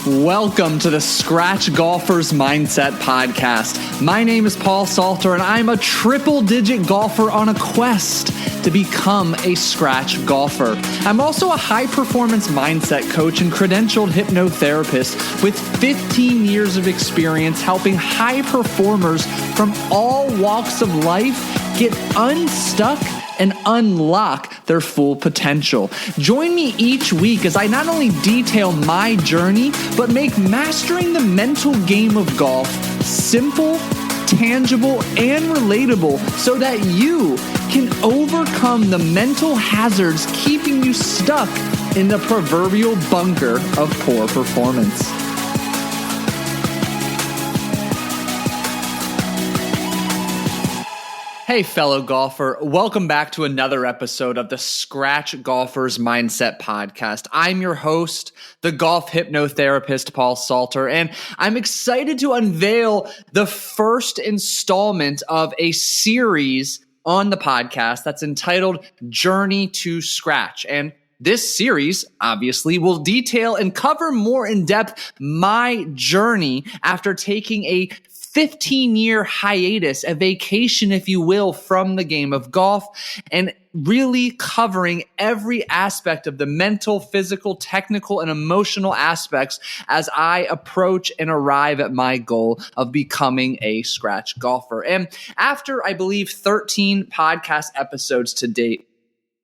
Welcome to the Scratch Golfer's Mindset Podcast. My name is Paul Salter, and I'm a triple-digit golfer on a quest to become a Scratch golfer. I'm also a high-performance mindset coach and credentialed hypnotherapist with 15 years of experience helping high performers from all walks of life get unstuck and unlock their full potential. Join me each week as I not only detail my journey, but make mastering the mental game of golf simple, tangible, and relatable so that you can overcome the mental hazards keeping you stuck in the proverbial bunker of poor performance. Hey, fellow golfer, welcome back to another episode of the Scratch Golfer's Mindset Podcast. I'm your host, the golf hypnotherapist, Paul Salter, and I'm excited to unveil the first installment of a series on the podcast that's entitled Journey to Scratch. And this series, obviously, will detail and cover more in depth my journey after taking a 15-year hiatus, a vacation, if you will, from the game of golf, and really covering every aspect of the mental, physical, technical, and emotional aspects as I approach and arrive at my goal of becoming a Scratch golfer. And after, I believe, 13 podcast episodes to date,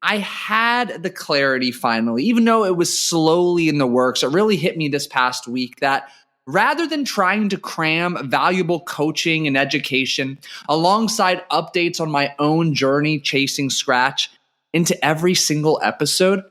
I had the clarity finally, even though it was slowly in the works. It really hit me this past week that rather than trying to cram valuable coaching and education alongside updates on my own journey chasing Scratch into every single episode,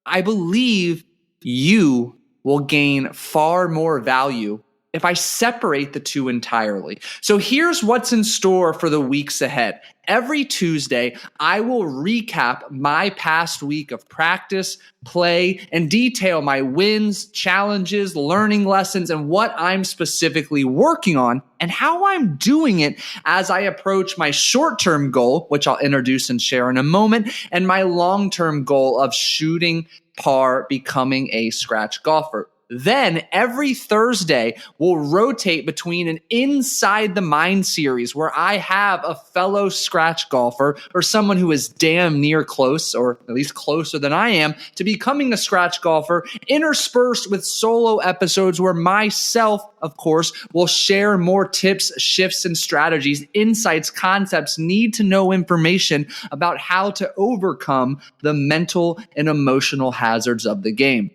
I believe you will gain far more value if I separate the two entirely. So here's what's in store for the weeks ahead. Every Tuesday, I will recap my past week of practice, play, and detail my wins, challenges, learning lessons, and what I'm specifically working on and how I'm doing it as I approach my short-term goal, which I'll introduce and share in a moment, and my long-term goal of shooting par, becoming a Scratch golfer. Then every Thursday, we'll rotate between an Inside the Mind series where I have a fellow Scratch golfer or someone who is damn near close, or at least closer than I am, to becoming a Scratch golfer, interspersed with solo episodes where myself, of course, will share more tips, shifts, and strategies, insights, concepts, need to know information about how to overcome the mental and emotional hazards of the game.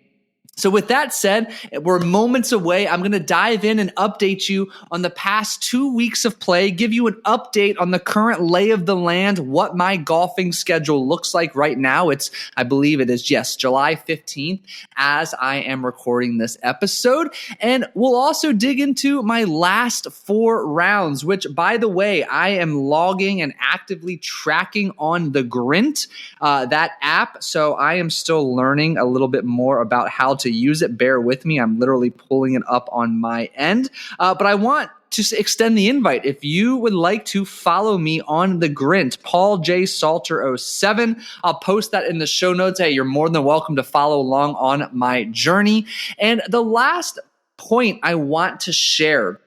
So with that said, we're moments away. I'm going to dive in and update you on the past 2 weeks of play, give you an update on the current lay of the land, what my golfing schedule looks like right now. I believe it is, July 15th as I am recording this episode. And we'll also dig into my last 4 rounds, which, by the way, I am logging and actively tracking on the Grint, that app. So I am still learning a little bit more about how to use it. Bear with me. I'm literally pulling it up on my end. But I want to extend the invite. If you would like to follow me on the Grint, Paul J. Salter 07, I'll post that in the show notes. Hey, you're more than welcome to follow along on my journey. And the last point I want to share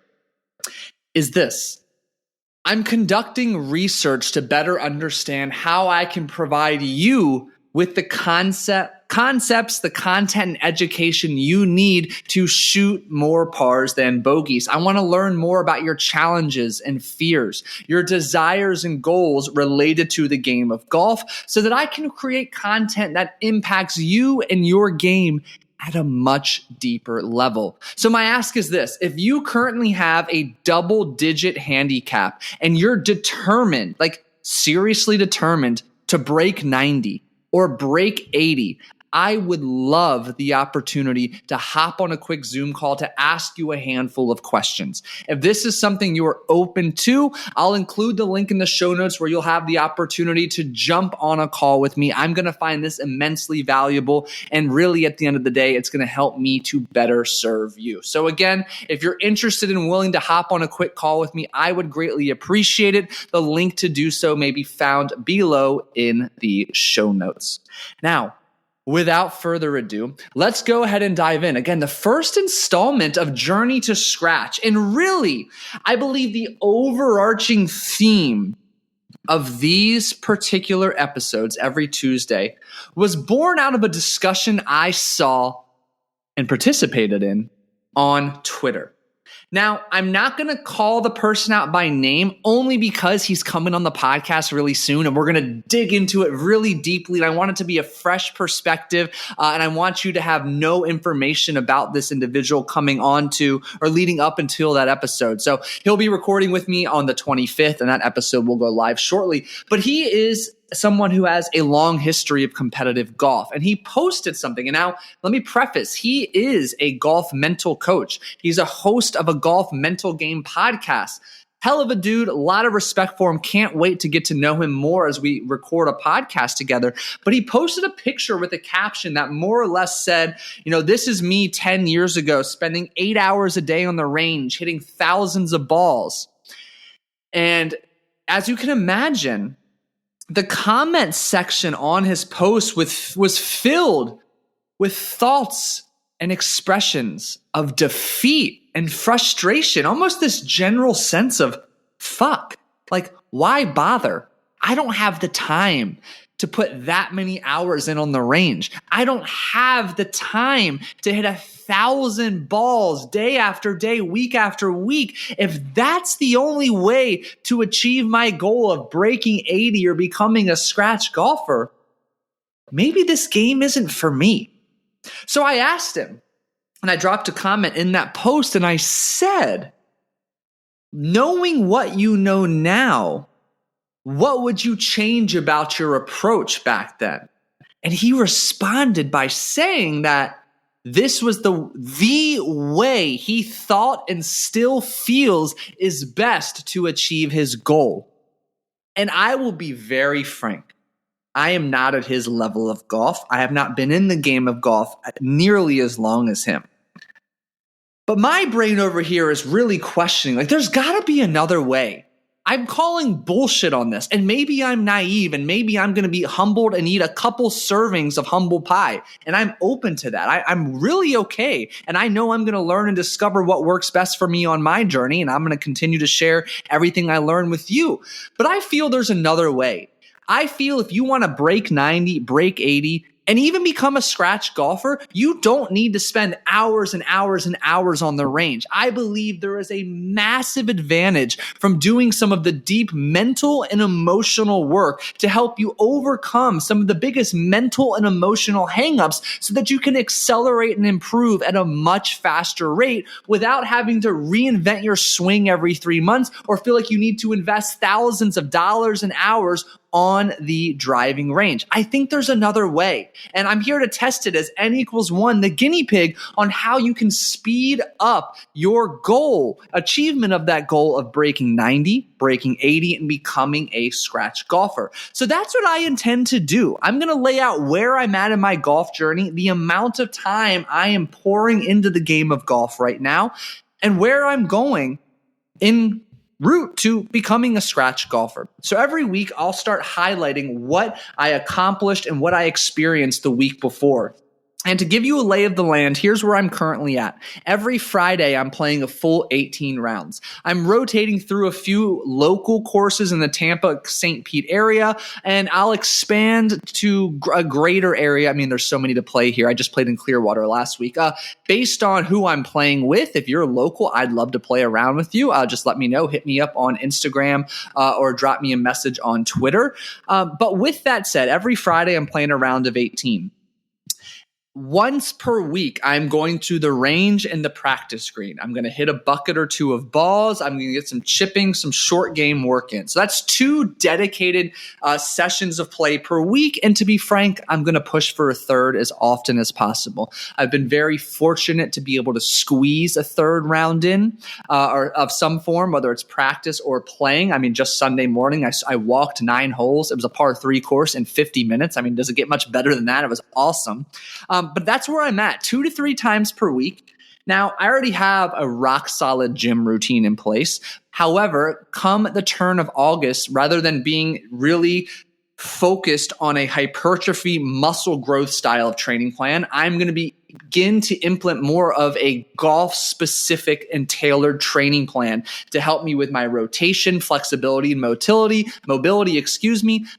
is this. I'm conducting research to better understand how I can provide you with the concepts, the content and education you need to shoot more pars than bogeys. I want to learn more about your challenges and fears, your desires and goals related to the game of golf so that I can create content that impacts you and your game at a much deeper level. So my ask is this: if you currently have a double-digit handicap and you're determined, like seriously determined to break 90, or break 80, I would love the opportunity to hop on a quick Zoom call to ask you a handful of questions. If this is something you are open to, I'll include the link in the show notes where you'll have the opportunity to jump on a call with me. I'm going to find this immensely valuable, and really at the end of the day, it's going to help me to better serve you. So again, if you're interested and willing to hop on a quick call with me, I would greatly appreciate it. The link to do so may be found below in the show notes. Now, without further ado, let's go ahead and dive in. Again, the first installment of Journey to Scratch. And really, I believe the overarching theme of these particular episodes every Tuesday was born out of a discussion I saw and participated in on Twitter. Now, I'm not going to call the person out by name only because he's coming on the podcast really soon and we're going to dig into it really deeply. And I want it to be a fresh perspective. And I want you to have no information about this individual coming on to or leading up until that episode. So he'll be recording with me on the 25th and that episode will go live shortly. But he is someone who has a long history of competitive golf. And he posted something. And now let me preface, he is a golf mental coach. He's a host of a golf mental game podcast. Hell of a dude, a lot of respect for him. Can't wait to get to know him more as we record a podcast together. But he posted a picture with a caption that more or less said, this is me 10 years ago, spending 8 hours a day on the range, hitting thousands of balls. And as you can imagine, the comment section on his post was filled with thoughts and expressions of defeat and frustration, almost this general sense of fuck, like why bother? I don't have the time to put that many hours in on the range. I don't have the time to hit 1,000 balls day after day, week after week. If that's the only way to achieve my goal of breaking 80 or becoming a scratch golfer, maybe this game isn't for me. So I asked him, and I dropped a comment in that post, and I said, knowing what you know now, what would you change about your approach back then? And he responded by saying that this was the way he thought and still feels is best to achieve his goal. And I will be very frank. I am not at his level of golf. I have not been in the game of golf nearly as long as him. But my brain over here is really questioning, there's got to be another way. I'm calling bullshit on this, and maybe I'm naive, and maybe I'm going to be humbled and eat a couple servings of humble pie, and I'm open to that. I'm really okay, and I know I'm going to learn and discover what works best for me on my journey, and I'm going to continue to share everything I learn with you. But I feel there's another way. I feel if you want to break 90, break 80, and even become a scratch golfer, you don't need to spend hours and hours and hours on the range. I believe there is a massive advantage from doing some of the deep mental and emotional work to help you overcome some of the biggest mental and emotional hangups so that you can accelerate and improve at a much faster rate without having to reinvent your swing every 3 months or feel like you need to invest thousands of dollars and hours on the driving range. I think there's another way. And I'm here to test it as N=1, the guinea pig, on how you can speed up your goal, achievement of that goal of breaking 90, breaking 80, and becoming a scratch golfer. So that's what I intend to do. I'm going to lay out where I'm at in my golf journey, the amount of time I am pouring into the game of golf right now, and where I'm going in route to becoming a scratch golfer. So every week I'll start highlighting what I accomplished and what I experienced the week before. And to give you a lay of the land, here's where I'm currently at. Every Friday, I'm playing a full 18 rounds. I'm rotating through a few local courses in the Tampa-St. Pete area, and I'll expand to a greater area. I mean, there's so many to play here. I just played in Clearwater last week. Based on who I'm playing with, if you're local, I'd love to play around with you. Just let me know. Hit me up on Instagram or drop me a message on Twitter. But with that said, every Friday, I'm playing a round of 18. Once per week, I'm going to the range and the practice green. I'm going to hit a bucket or two of balls. I'm going to get some chipping, some short game work in. So that's 2 dedicated sessions of play per week. And to be frank, I'm going to push for a third as often as possible. I've been very fortunate to be able to squeeze a third round in or of some form, whether it's practice or playing. I mean, just Sunday morning, I walked 9 holes. It was a par 3 course in 50 minutes. I mean, does it get much better than that? It was awesome. But that's where I'm at, 2 to 3 times per week. Now, I already have a rock solid gym routine in place. However, come the turn of August, rather than being really focused on a hypertrophy muscle growth style of training plan. I'm going to begin to implement more of a golf specific and tailored training plan to help me with my rotation, flexibility, and mobility,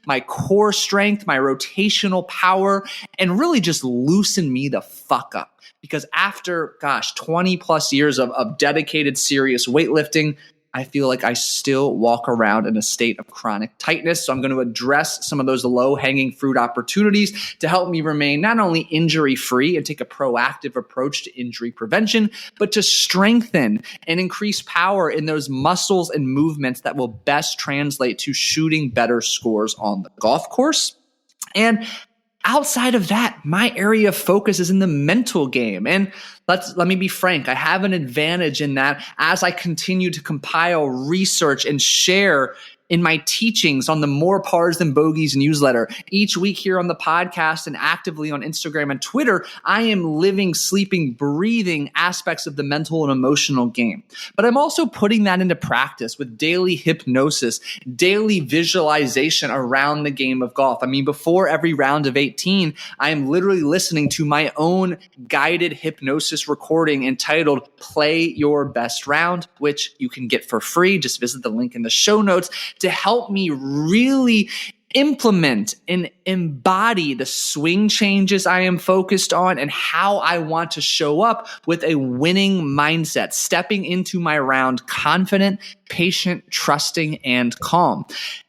my core strength, my rotational power, and really just loosen me the fuck up. Because after, 20 plus years of dedicated, serious weightlifting, I feel like I still walk around in a state of chronic tightness. So I'm going to address some of those low-hanging fruit opportunities to help me remain not only injury-free and take a proactive approach to injury prevention, but to strengthen and increase power in those muscles and movements that will best translate to shooting better scores on the golf course. And outside of that, my area of focus is in the mental game. And let me be frank, I have an advantage in that as I continue to compile research and share in my teachings on the More Pars Than Bogeys newsletter, each week here on the podcast and actively on Instagram and Twitter, I am living, sleeping, breathing aspects of the mental and emotional game. But I'm also putting that into practice with daily hypnosis, daily visualization around the game of golf. I mean, before every round of 18, I am literally listening to my own guided hypnosis recording entitled Play Your Best Round, which you can get for free. Just visit the link in the show notes to help me really implement and embody the swing changes I am focused on and how I want to show up with a winning mindset, stepping into my round confident, patient, trusting, and calm.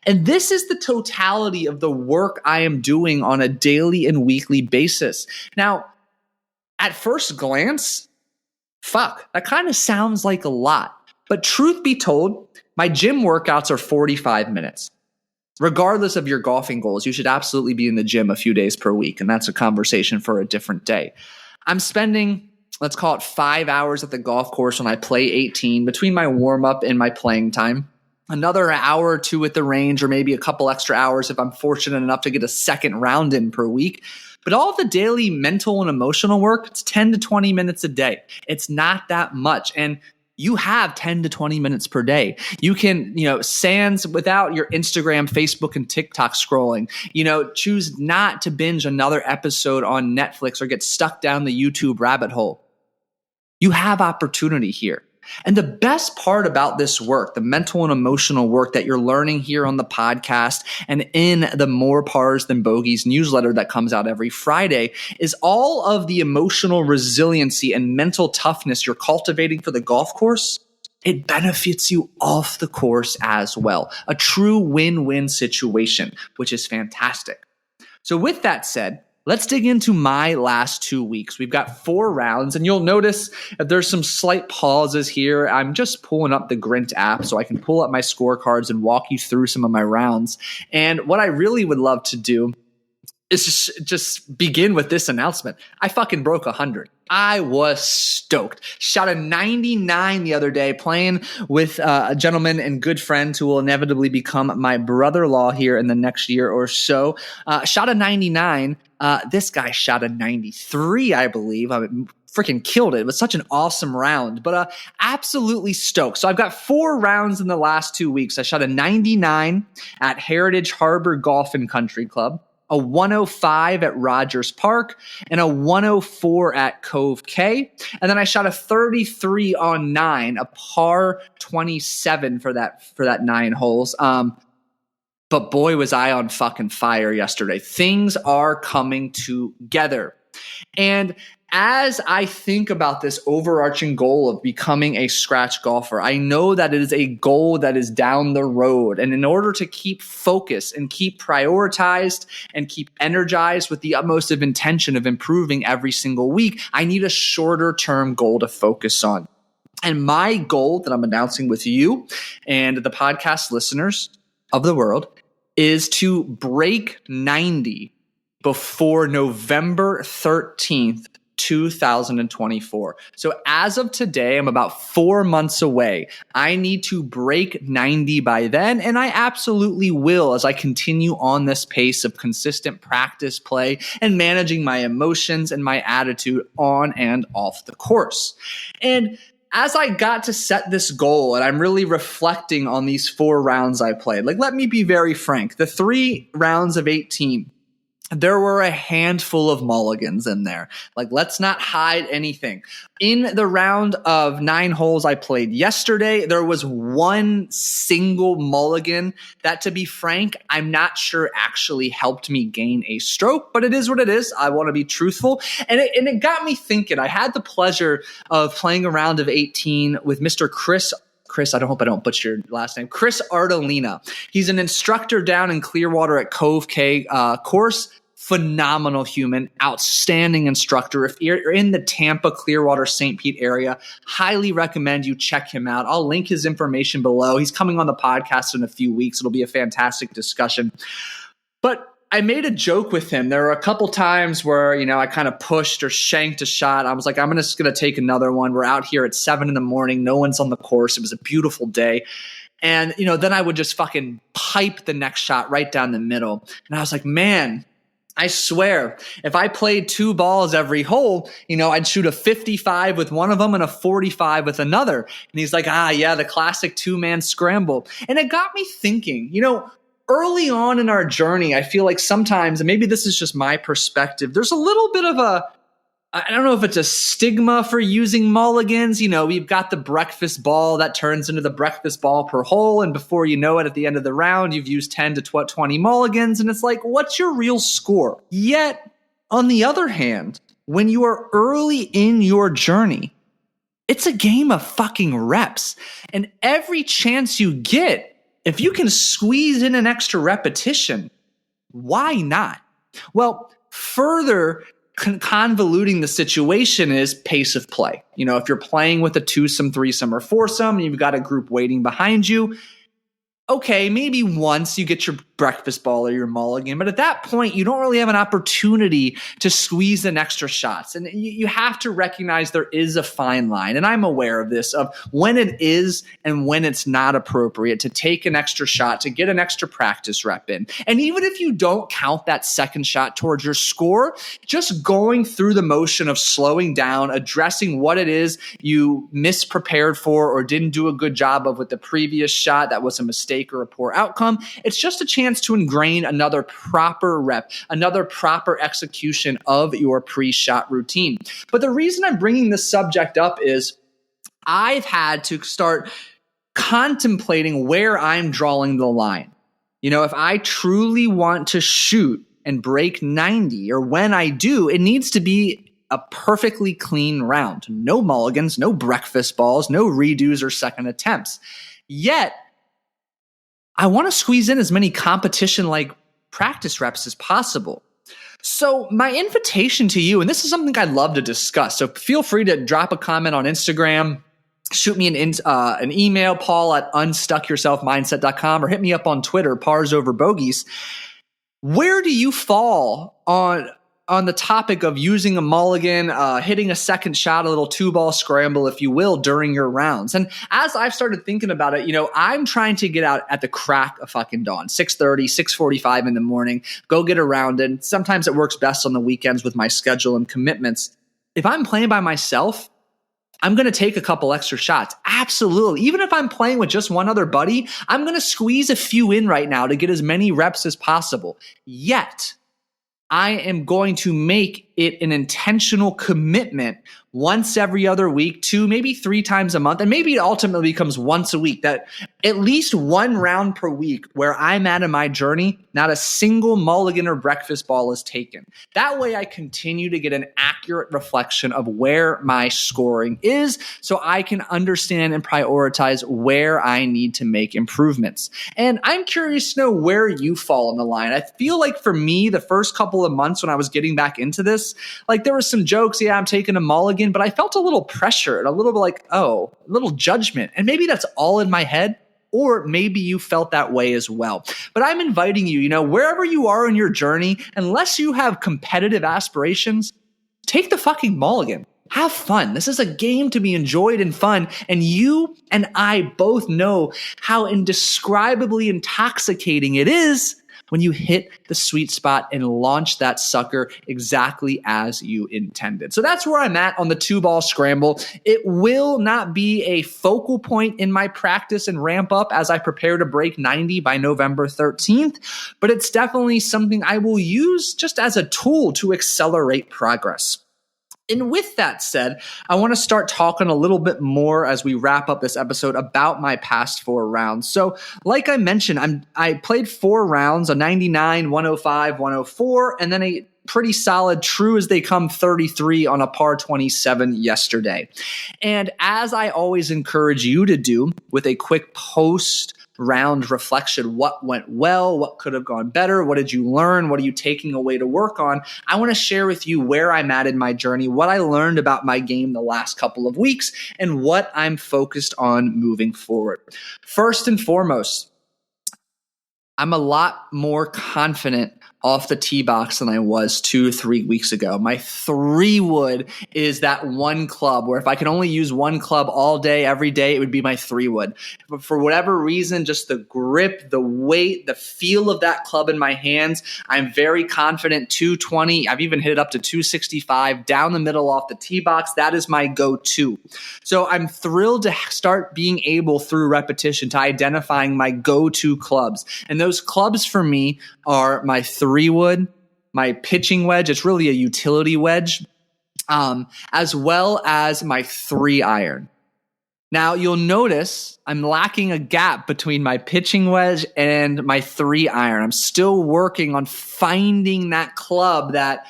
And this is the totality of the work I am doing on a daily and weekly basis. Now, at first glance, that kind of sounds like a lot. But truth be told, my gym workouts are 45 minutes. Regardless of your golfing goals, you should absolutely be in the gym a few days per week, and that's a conversation for a different day. I'm spending, let's call it 5 hours at the golf course when I play 18 between my warm-up and my playing time. Another hour or two at the range, or maybe a couple extra hours if I'm fortunate enough to get a second round in per week. But all the daily mental and emotional work, it's 10 to 20 minutes a day. It's not that much. And you have 10 to 20 minutes per day. You can, sans without your Instagram, Facebook, and TikTok scrolling, choose not to binge another episode on Netflix or get stuck down the YouTube rabbit hole. You have opportunity here. And the best part about this work, the mental and emotional work that you're learning here on the podcast and in the More Pars Than Bogeys newsletter that comes out every Friday, is all of the emotional resiliency and mental toughness you're cultivating for the golf course. It benefits you off the course as well. A true win-win situation, which is fantastic. So with that said, let's dig into my last 2 weeks. We've got 4 rounds, and you'll notice if there's some slight pauses here. I'm just pulling up the Grint app so I can pull up my scorecards and walk you through some of my rounds. And what I really would love to do is just begin with this announcement. I fucking broke 100. I was stoked. Shot a 99 the other day playing with a gentleman and good friend who will inevitably become my brother-in-law here in the next year or so. Shot a 99. This guy shot a 93, I believe. I freaking killed it. It was such an awesome round, but absolutely stoked. So I've got 4 rounds in the last 2 weeks. I shot a 99 at Heritage Harbor Golf and Country Club, a 105 at Rogers Park, and a 104 at Cove K. And then I shot a 33 on 9, a par 27 for that 9 holes. But boy, was I on fucking fire yesterday. Things are coming together. And as I think about this overarching goal of becoming a scratch golfer, I know that it is a goal that is down the road. And in order to keep focused and keep prioritized and keep energized with the utmost of intention of improving every single week, I need a shorter term goal to focus on. And my goal that I'm announcing with you and the podcast listeners of the world is to break 90 before November 13th, 2024. So as of today, I'm about 4 months away. I need to break 90 by then, and I absolutely will as I continue on this pace of consistent practice, play, and managing my emotions and my attitude on and off the course. And as I got to set this goal and I'm really reflecting on these 4 rounds I played, like, let me be very frank. The 3 rounds of 18, there were a handful of mulligans in there. Like, let's not hide anything. In the round of 9 holes I played yesterday, there was one single mulligan that, to be frank, I'm not sure actually helped me gain a stroke, but it is what it is. I want to be truthful. And it got me thinking. I had the pleasure of playing a round of 18 with Mr. Chris, I hope I don't butcher your last name, Chris Ardolina. He's an instructor down in Clearwater at Cove K course. Phenomenal human, outstanding instructor. If you're in the Tampa, Clearwater, St. Pete area, highly recommend you check him out. I'll link his information below. He's coming on the podcast in a few weeks. It'll be a fantastic discussion. But I made a joke with him. There were a couple times where, I kind of pushed or shanked a shot. I was like, I'm just going to take another one. We're out here at 7 a.m. No one's on the course. It was a beautiful day. And, then I would just fucking pipe the next shot right down the middle. And I was like, man, I swear, if I played 2 balls every hole, I'd shoot a 55 with one of them and a 45 with another. And he's like, yeah, the classic 2-man scramble. And it got me thinking, early on in our journey, I feel like sometimes, and maybe this is just my perspective, there's a little bit of I don't know if it's a stigma for using mulligans. We've got the breakfast ball that turns into the breakfast ball per hole. And before you know it, at the end of the round, you've used 10 to 20 mulligans. And it's like, what's your real score? Yet, on the other hand, when you are early in your journey, it's a game of fucking reps. And every chance you get, if you can squeeze in an extra repetition, why not? Well, further convoluting the situation is pace of play. If you're playing with a 2-some, 3-some, or 4-some, and you've got a group waiting behind you, okay, maybe once you get your breakfast ball or your mulligan, but at that point, you don't really have an opportunity to squeeze in extra shots. And you have to recognize there is a fine line, and I'm aware of this, of when it is and when it's not appropriate to take an extra shot, to get an extra practice rep in. And even if you don't count that second shot towards your score, just going through the motion of slowing down, addressing what it is you misprepared for or didn't do a good job of with the previous shot that was a mistake or a poor outcome, it's just a chance to ingrain another proper rep, another proper execution of your pre-shot routine. But the reason I'm bringing this subject up is I've had to start contemplating where I'm drawing the line. If I truly want to shoot and break 90, or when I do, it needs to be a perfectly clean round. No mulligans, no breakfast balls, no redos or second attempts. Yet, I want to squeeze in as many competition-like practice reps as possible. So my invitation to you, and this is something I'd love to discuss, so feel free to drop a comment on Instagram, shoot me an email, paul@unstuckyourselfmindset.com, or hit me up on Twitter, Pars Over Bogeys. Where do you fall on the topic of using a mulligan, hitting a second shot, a little 2-ball scramble, if you will, during your rounds? And as I've started thinking about it, I'm trying to get out at the crack of fucking dawn, 6:30, 6:45 in the morning, go get a round in. Sometimes it works best on the weekends with my schedule and commitments. If I'm playing by myself, I'm going to take a couple extra shots. Absolutely. Even if I'm playing with just one other buddy, I'm going to squeeze a few in right now to get as many reps as possible. Yet, I am going to make it an intentional commitment once every other week, 2, maybe 3 times a month, and maybe it ultimately becomes once a week, that at least one round per week where I'm at in my journey, not a single mulligan or breakfast ball is taken. That way I continue to get an accurate reflection of where my scoring is, so I can understand and prioritize where I need to make improvements. And I'm curious to know where you fall on the line. I feel like for me, the first couple of months when I was getting back into this, like there were some jokes, yeah, I'm taking a mulligan, but I felt a little pressure and a little bit like, a little judgment. And maybe that's all in my head, or maybe you felt that way as well. But I'm inviting you, wherever you are in your journey, unless you have competitive aspirations, take the fucking mulligan. Have fun. This is a game to be enjoyed and fun. And you and I both know how indescribably intoxicating it is when you hit the sweet spot and launch that sucker exactly as you intended. So that's where I'm at on the 2-ball scramble. It will not be a focal point in my practice and ramp up as I prepare to break 90 by November 13th, but it's definitely something I will use just as a tool to accelerate progress. And with that said, I want to start talking a little bit more as we wrap up this episode about my past 4 rounds. So like I mentioned, I played 4 rounds, a 99, 105, 104, and then a pretty solid, true as they come 33 on a par 27 yesterday. And as I always encourage you to do with a quick post-round reflection, what went well, what could have gone better, what did you learn, what are you taking away to work on, I want to share with you where I'm at in my journey, what I learned about my game the last couple of weeks, and what I'm focused on moving forward. First and foremost, I'm a lot more confident off the tee box than I was 2-3 weeks ago. My 3-wood is that one club where if I could only use one club all day, every day, it would be my 3-wood. But for whatever reason, just the grip, the weight, the feel of that club in my hands, I'm very confident. 220, I've even hit it up to 265 down the middle off the tee box. That is my go-to. So I'm thrilled to start being able through repetition to identifying my go-to clubs. And those clubs for me are my 3-wood, my pitching wedge. It's really a utility wedge, as well as my 3-iron. Now, you'll notice I'm lacking a gap between my pitching wedge and my 3-iron. I'm still working on finding that club that,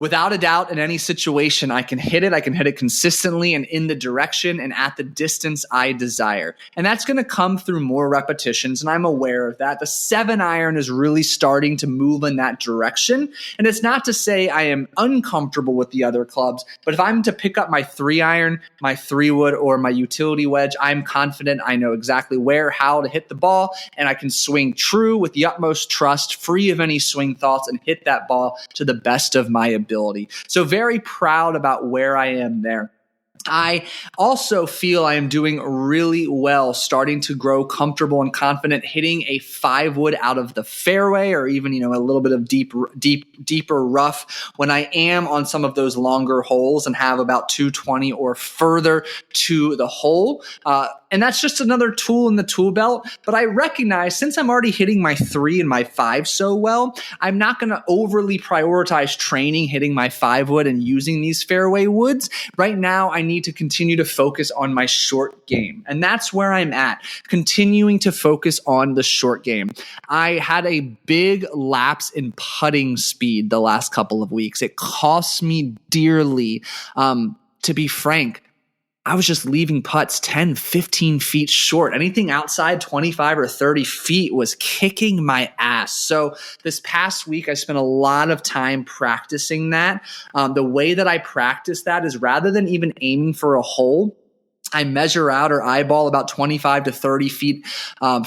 without a doubt, in any situation, I can hit it consistently and in the direction and at the distance I desire. And that's going to come through more repetitions, and I'm aware of that. The 7-iron is really starting to move in that direction. And it's not to say I am uncomfortable with the other clubs, but if I'm to pick up my 3-iron, my 3-wood, or my utility wedge, I'm confident I know exactly where, how to hit the ball, and I can swing true with the utmost trust, free of any swing thoughts, and hit that ball to the best of my ability. So very proud about where I am there. I also feel I am doing really well, starting to grow comfortable and confident hitting a 5-wood out of the fairway, or even, a little bit of deeper rough when I am on some of those longer holes and have about 220 or further to the hole. And that's just another tool in the tool belt. But I recognize, since I'm already hitting my 3 and my 5 so well, I'm not going to overly prioritize training hitting my 5-wood and using these fairway woods. Right now, I need to continue to focus on my short game. And that's where I'm at, continuing to focus on the short game. I had a big lapse in putting speed the last couple of weeks. It cost me dearly. To be frank, I was just leaving putts 10, 15 feet short. Anything outside 25 or 30 feet was kicking my ass. So this past week, I spent a lot of time practicing that. The way that I practice that is, rather than even aiming for a hole, I measure out or eyeball about 25 to 30 feet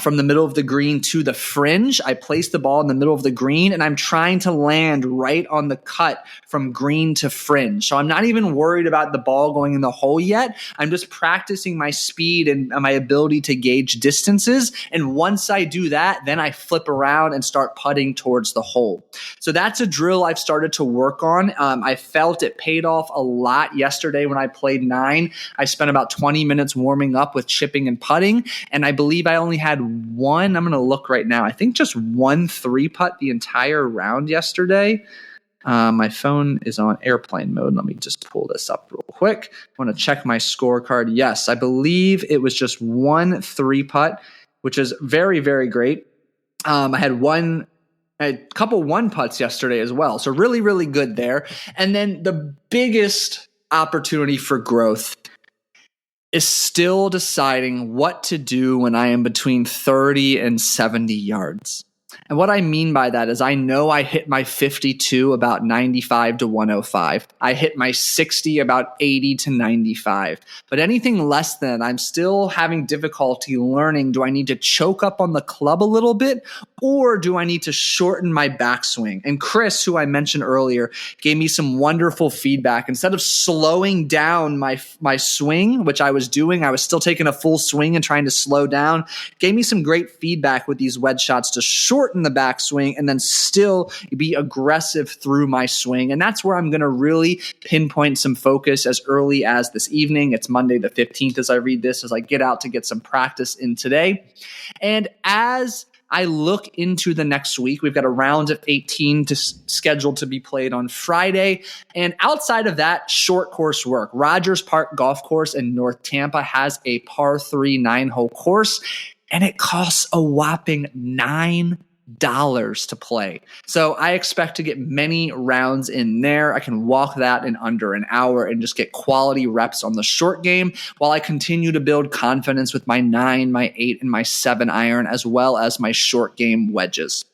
from the middle of the green to the fringe. I place the ball in the middle of the green, and I'm trying to land right on the cut from green to fringe. So I'm not even worried about the ball going in the hole yet. I'm just practicing my speed and my ability to gauge distances. And once I do that, then I flip around and start putting towards the hole. So that's a drill I've started to work on. I felt it paid off a lot yesterday when I played 9. I spent about 20 minutes warming up with chipping and putting, and I believe I only had one, I'm going to look right now, I think just one 3-putt the entire round yesterday. My phone is on airplane mode. Let me just pull this up real quick. I want to check my scorecard. Yes, I believe it was just one 3-putt, which is very, very great. I had a couple 1-putts yesterday as well. So really, really good there. And then the biggest opportunity for growth is still deciding what to do when I am between 30 and 70 yards. And what I mean by that is, I know I hit my 52 about 95 to 105. I hit my 60 about 80 to 95. But anything less than, I'm still having difficulty learning, do I need to choke up on the club a little bit, or do I need to shorten my backswing? And Chris, who I mentioned earlier, gave me some wonderful feedback. Instead of slowing down my swing, which I was doing, I was still taking a full swing and trying to slow down, gave me some great feedback with these wedge shots to shorten shorten the backswing and then still be aggressive through my swing. And that's where I'm going to really pinpoint some focus as early as this evening. It's Monday the 15th as I read this, as I get out to get some practice in today. And as I look into the next week, we've got a round of 18 scheduled to be played on Friday. And outside of that, short course work. Rogers Park Golf Course in North Tampa has a par 3 9-hole course, and it costs a whopping $9 to play. So I expect to get many rounds in there. I can walk that in under an hour and just get quality reps on the short game while I continue to build confidence with my 9, my 8, and my 7 iron, as well as my short game wedges.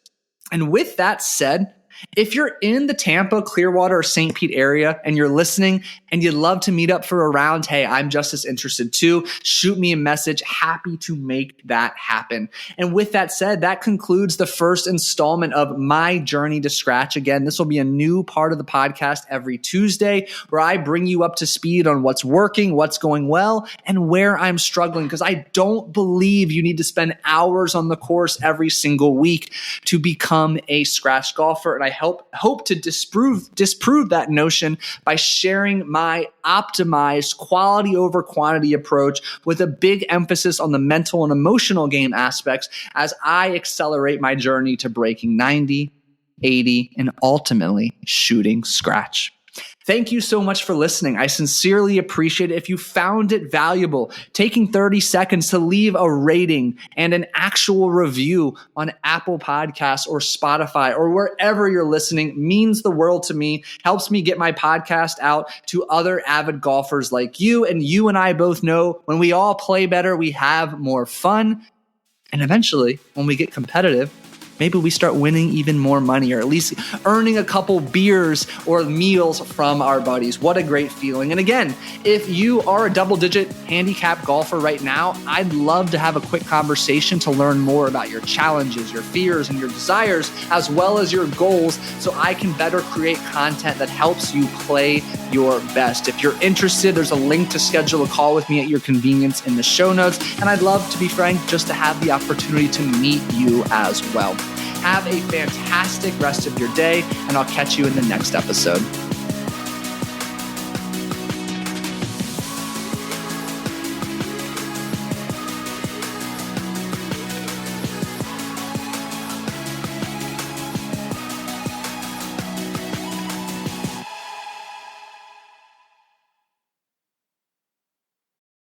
And with that said, if you're in the Tampa, Clearwater, or St. Pete area and you're listening and you'd love to meet up for a round, hey, I'm just as interested too. Shoot me a message. Happy to make that happen. And with that said, that concludes the first installment of my journey to scratch. Again, this will be a new part of the podcast every Tuesday where I bring you up to speed on what's working, what's going well, and where I'm struggling, because I don't believe you need to spend hours on the course every single week to become a scratch golfer. And I hope to disprove that notion by sharing my optimized quality over quantity approach with a big emphasis on the mental and emotional game aspects as I accelerate my journey to breaking 90, 80, and ultimately shooting scratch. Thank you so much for listening. I sincerely appreciate it. If you found it valuable, taking 30 seconds to leave a rating and an actual review on Apple Podcasts or Spotify or wherever you're listening means the world to me, helps me get my podcast out to other avid golfers like you. And you and I both know when we all play better, we have more fun. And eventually, when we get competitive, maybe we start winning even more money, or at least earning a couple beers or meals from our buddies. What a great feeling. And again, if you are a double-digit handicap golfer right now, I'd love to have a quick conversation to learn more about your challenges, your fears, and your desires, as well as your goals, so I can better create content that helps you play your best. If you're interested, there's a link to schedule a call with me at your convenience in the show notes. And I'd love, to be frank, just to have the opportunity to meet you as well. Have a fantastic rest of your day, and I'll catch you in the next episode.